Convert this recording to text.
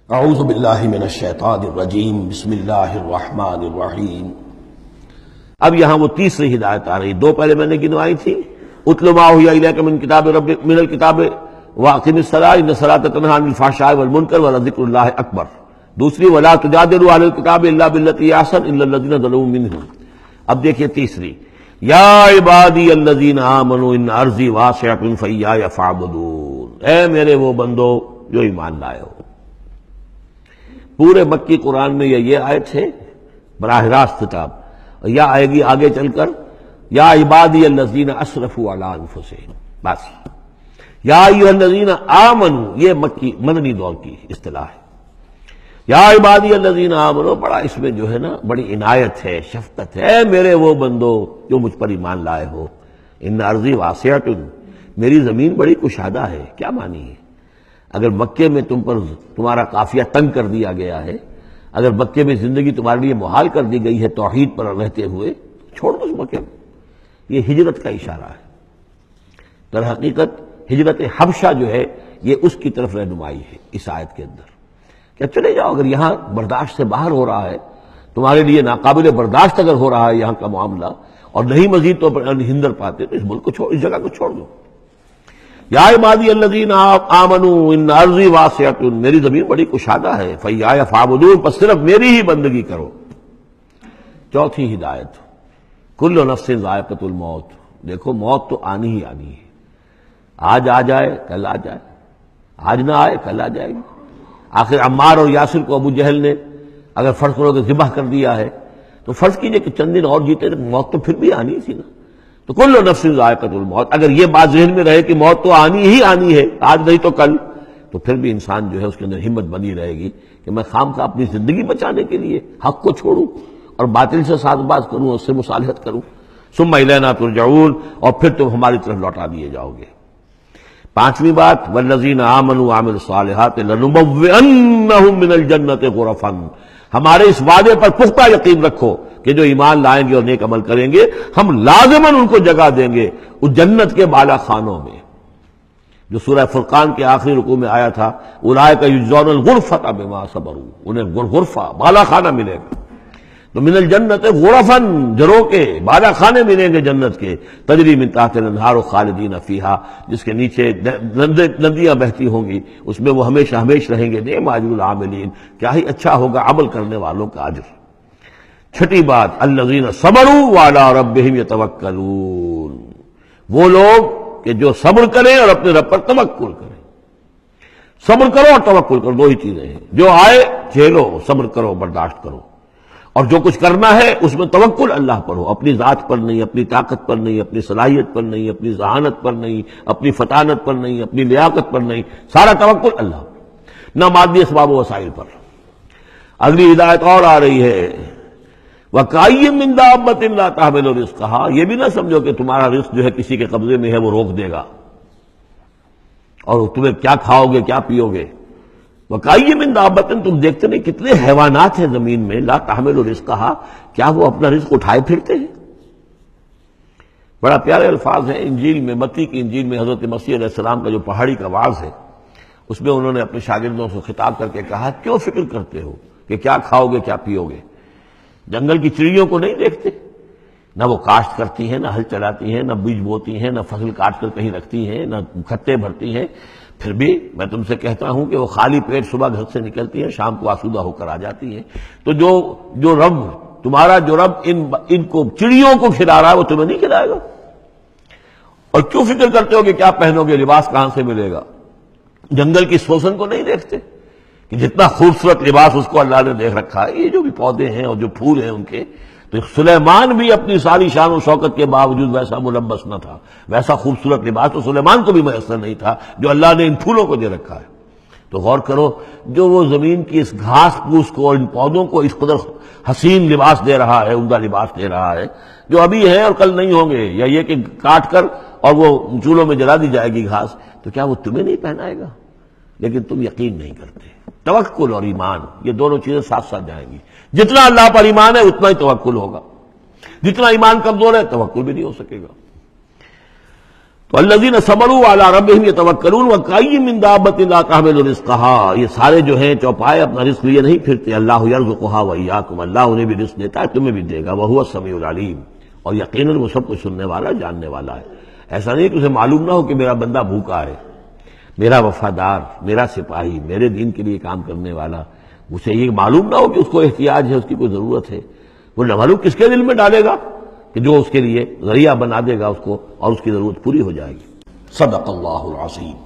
اعوذ باللہ من الشیطان الرجیم بسم اللہ الرحمن الرحیم۔ اب یہاں وہ تیسری ہدایت آ رہی، دو پہلے میں نے گنوائی تھی، اتل ما اوحی الیک من کتاب ربک من الکتاب واقم الصلاۃ ان الصلاۃ تنہی عن الفحشاء والمنکر ولذکر اللہ اکبر، دوسری ولا تجادلوا اہل الکتاب الا بالتی ہی احسن الا الذین ظلموا منہم۔ اب دیکھیے تیسری، یا عبادی الذین آمنوا ان ارضی واسعۃ فایای فاعبدون، اے میرے وہ بندو جو ایمان لائے ہو۔ پورے مکی قرآن میں یہ آیت ہے براہ راست خطاب، یا آئے گی آگے چل کر یا عبادی الذین اسرفوا علی انفسہم، بس یا ایھا الذین آمنوا، یہ مکی مدنی دور کی اصطلاح ہے۔ یا عبادی الذین آمنوا، بڑا اس میں جو ہے نا بڑی عنایت ہے، شفقت ہے، اے میرے وہ بندو جو مجھ پر ایمان لائے ہو، ان ارضی واسعۃ، میری زمین بڑی کشادہ ہے۔ کیا معنی ہے؟ اگر مکے میں تم پر تمہارا قافیہ تنگ کر دیا گیا ہے، اگر مکے میں زندگی تمہارے لیے محال کر دی گئی ہے توحید پر رہتے ہوئے، چھوڑ دو اس مکے میں۔ یہ ہجرت کا اشارہ ہے، در حقیقت ہجرت حبشہ جو ہے یہ اس کی طرف رہنمائی ہے اس آیت کے اندر، کہ چلے جاؤ، اگر یہاں برداشت سے باہر ہو رہا ہے، تمہارے لیے ناقابل برداشت اگر ہو رہا ہے یہاں کا معاملہ، اور نہیں مزید تو ہندر پاتے، تو اس ملک کو چھوڑ، اس جگہ کو چھوڑ دو۔ یا عبادی الذین آمنوا ان ارضی واسعۃ، میری زمین بڑی کشادہ ہے، فایای فاعبدون، پس صرف میری ہی بندگی کرو۔ چوتھی ہدایت، کل نفس ذائقۃ الموت، دیکھو موت تو آنی ہی آنی ہے، آج آ جائے کل آ جائے، آج نہ آئے کل آ جائے گی۔ آخر عمار اور یاسر کو ابو جہل نے اگر فرض کرو کہ ذبح کر دیا ہے، تو فرض کیجئے کہ چند دن اور جیتے تو موت تو پھر بھی آنی تھی نا۔ تو کل نفس ذائقۃ الموت، اگر یہ بات ذہن میں رہے کہ موت تو آنی ہی آنی ہے، آج نہیں تو کل، تو پھر بھی انسان جو ہے اس کے اندر ہمت بنی رہے گی کہ میں خام اپنی زندگی بچانے کے لیے حق کو چھوڑوں اور باطل سے ساز باز کروں، اس سے مصالحت کروں۔ ثم الینا ترجعون، اور پھر تم ہماری طرف لوٹا دیے جاؤ گے۔ پانچویں بات، والذین آمنوا وعملوا الصالحات لنبوئنہم من الجنۃ غرفا، ہمارے اس وعدے پر پختہ یقین رکھو کہ جو ایمان لائیں گے اور نیک عمل کریں گے، ہم لازماً ان کو جگہ دیں گے اس جنت کے بالا خانوں میں، جو سورہ فرقان کے آخری رکوع میں آیا تھا، اولئک یجزون الغرفۃ بما صبروا، انہیں غرفہ بالا خانہ ملے گا۔ تو من الجنت غرفا، جروں کے بالا خانے ملیں گے جنت کے، تجری من تحت الانہار خالدین فیہا، جس کے نیچے ندیاں بہتی ہوں گی، اس میں وہ ہمیشہ ہمیش رہیں گے۔ نعم اجر العاملین، کیا ہی اچھا ہوگا عمل کرنے والوں کا اجر۔ چھٹی بات، الذین صبروا وعلی ربہم یتوکلون، وہ لوگ کہ جو صبر کریں اور اپنے رب پر توکل کریں۔ صبر کرو اور توکل کرو، دو ہی چیزیں ہیں، جو آئے جھیلو، صبر کرو، برداشت کرو، اور جو کچھ کرنا ہے اس میں توکل اللہ پر ہو، اپنی ذات پر نہیں، اپنی طاقت پر نہیں، اپنی صلاحیت پر نہیں، اپنی ذہانت پر نہیں، اپنی فطانت پر نہیں، اپنی لیاقت پر نہیں، سارا توکل اللہ پر، نہ مادی اسباب و وسائل پر۔ اگلی ہدایت اور آ رہی ہے، وَكَأَيٍّ مِّن دَابَّةٍ لَا تَحْمِلُ رِزْقَهَا، یہ بھی نہ سمجھو کہ تمہارا رزق جو ہے کسی کے قبضے میں ہے وہ روک دے گا، اور تمہیں کیا کھاؤ گے کیا پیو گے۔ وَكَأَيٍّ مِّن دَابَّةٍ، تم دیکھتے نہیں کتنے حیوانات ہیں زمین میں، لا تحمل رزقها، کیا وہ اپنا رزق اٹھائے پھرتے ہیں؟ بڑا پیارے الفاظ ہیں انجیل میں، متی کی انجیل میں حضرت مسیح علیہ السلام کا جو پہاڑی کا وعظ ہے، اس میں انہوں نے اپنے شاگردوں سے خطاب کر کے کہا، کیوں فکر کرتے ہو کہ کیا کھاؤ گے کیا پیو گے؟ جنگل کی چڑیوں کو نہیں دیکھتے؟ نہ وہ کاشت کرتی ہیں، نہ ہل چلاتی ہیں، نہ بیج بوتی ہیں، نہ فصل کاٹ کر کہیں رکھتی ہیں، نہ کھتے بھرتی ہیں، پھر بھی میں تم سے کہتا ہوں کہ وہ خالی پیٹ صبح گھر سے نکلتی ہیں، شام کو آسودہ ہو کر آ جاتی ہیں۔ تو جو رب تمہارا، جو رب ان کو چڑیوں کو کھلا رہا ہے، وہ تمہیں نہیں کھلائے گا؟ اور کیوں فکر کرتے ہو کہ کیا پہنو گے، لباس کہاں سے ملے گا؟ جنگل کی سوسن کو نہیں دیکھتے کہ جتنا خوبصورت لباس اس کو اللہ نے دیکھ رکھا ہے؟ یہ جو بھی پودے ہیں اور جو پھول ہیں ان کے، تو سلیمان بھی اپنی ساری شان و شوکت کے باوجود ویسا ملبس نہ تھا، ویسا خوبصورت لباس تو سلیمان کو بھی میسر نہیں تھا جو اللہ نے ان پھولوں کو دے رکھا ہے۔ تو غور کرو، جو وہ زمین کی اس گھاس پھوس کو اور ان پودوں کو اس قدر حسین لباس دے رہا ہے، عمدہ لباس دے رہا ہے، جو ابھی ہے اور کل نہیں ہوں گے، یا یہ کہ کاٹ کر اور وہ چولہوں میں جلا دی جائے گی گھاس، تو کیا وہ تمہیں نہیں پہنائے گا؟ لیکن تم یقین نہیں کرتے۔ توکل اور ایمان، یہ دونوں چیزیں ساتھ ساتھ جائیں گی۔ جتنا اللہ پر ایمان ہے اتنا ہی توکل ہوگا، جتنا ایمان کمزور ہے توکل بھی نہیں ہو سکے گا۔ تو الذین صبروا علی ربہم یتوکلون وکأین من دابۃ لا تحمل رزقها، یہ سارے جو ہیں چوپائے اپنا رزق لیے نہیں پھرتے، اللہ یرزقها وإیاکم، اللہ انہیں بھی رزق دیتا ہے، تمہیں بھی دے گا، وہو السمیع العلیم، اور یقیناً وہ سب کچھ سننے والا جاننے والا ہے۔ ایسا نہیں کہ اسے معلوم نہ ہو کہ میرا بندہ بھوکا ہے، میرا وفادار، میرا سپاہی، میرے دین کے لیے کام کرنے والا، اسے یہ معلوم نہ ہو کہ اس کو احتیاج ہے، اس کی کوئی ضرورت ہے، وہ نہ معلوم کس کے دل میں ڈالے گا کہ جو اس کے لیے ذریعہ بنا دے گا اس کو، اور اس کی ضرورت پوری ہو جائے گی۔ صدق اللہ العظیم۔